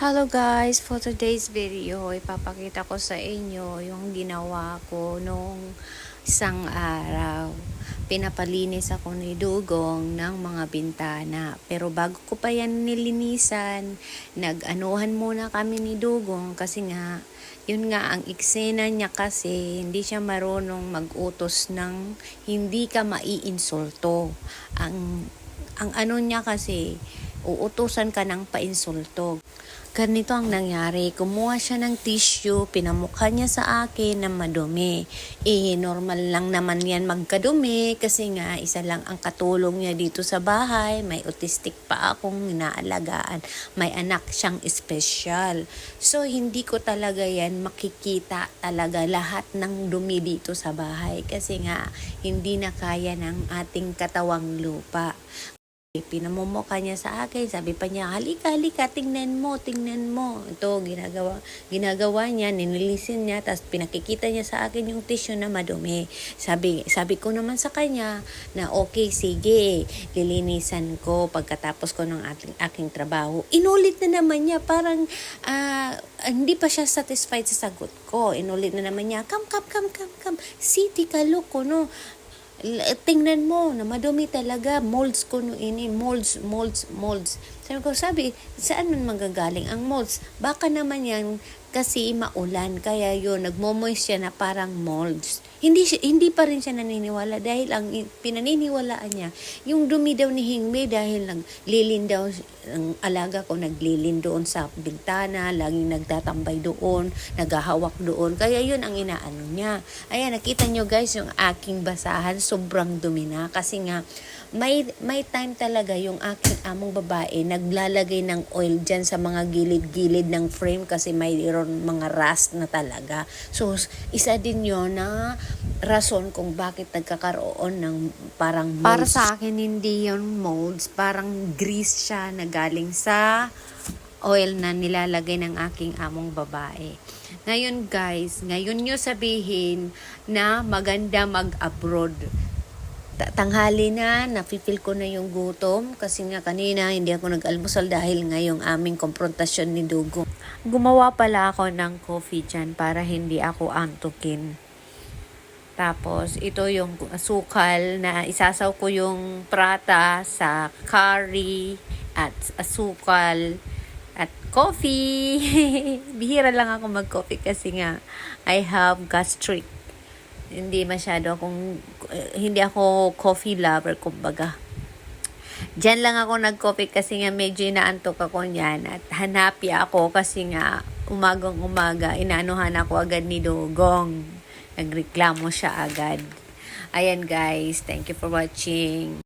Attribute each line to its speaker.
Speaker 1: Hello guys, for today's video, ipapakita ko sa inyo yung ginawa ko nung isang araw. Pinapalinis ako ni Dugong ng mga bintana. Pero bago ko pa yan nilinisan, nag-anuhan muna kami ni Dugong kasi nga, yun nga ang eksena niya kasi hindi siya marunong mag-utos ng hindi ka maiinsulto. Ang ano niya kasi, uutusan ka ng painsulto. Ganito ang nangyari, kumuha siya ng tissue, pinamukha niya sa akin na madumi. Normal lang naman yan magkadumi kasi nga isa lang ang katulong niya dito sa bahay. May autistic pa akong inaalagaan. May anak siyang espesyal. So hindi ko talaga yan makikita talaga lahat ng dumi dito sa bahay kasi nga hindi na kaya ng ating katawang lupa. Pinamumukha niya sa akin, sabi pa niya, halika, tingnan mo. Ito, ginagawa niya, ninilisin niya, tapos pinakikita niya sa akin yung tissue na madumi. Sabi ko naman sa kanya na okay, sige, lilinisan ko pagkatapos ko ng aking trabaho. Inulit na naman niya, parang hindi pa siya satisfied sa sagot ko. Inulit na naman niya, come. City ka, look, no? Tingnan mo na madumi talaga, molds ko no ini, molds. Sabi, saan man magagaling ang molds? Baka naman yan kasi maulan, kaya yun, nagmo-moist siya na parang molds. Hindi pa rin siya naniniwala dahil ang pinaniniwalaan niya, yung dumi daw ni Hingmei dahil naglilin daw, ang alaga ko naglilin doon sa bintana, laging nagtatambay doon, naghahawak doon. Kaya yun ang inaano niya. Ayan, nakita nyo guys, yung aking basahan, sobrang dumi na. Kasi nga, may time talaga yung aking among babae, naglalagay ng oil dyan sa mga gilid-gilid ng frame kasi mayroon mga rust na talaga. So, isa din yun na rason kung bakit nagkakaroon ng parang molds. Para sa akin, hindi yun molds. Parang grease siya na galing sa oil na nilalagay ng aking among babae. Ngayon guys, ngayon nyo sabihin na maganda mag-abroad. Tanghali na, napipil ko na yung gutom kasi nga kanina hindi ako nag-almusal dahil ngayong aming komprontasyon ni Dugo. Gumawa pala ako ng coffee dyan para hindi ako antukin. Tapos ito yung asukal na isasaw ko yung prata sa curry at asukal at coffee. Bihira lang ako mag-coffee kasi nga I have gastric. Hindi ako coffee lover, kumbaga. Diyan lang ako nag-coffee kasi nga medyo inaantok ako niyan at hanapi ako kasi nga umagang-umaga inaanuhan ako agad ni Dugong. Nagreklamo siya agad. Ayan guys, thank you for watching.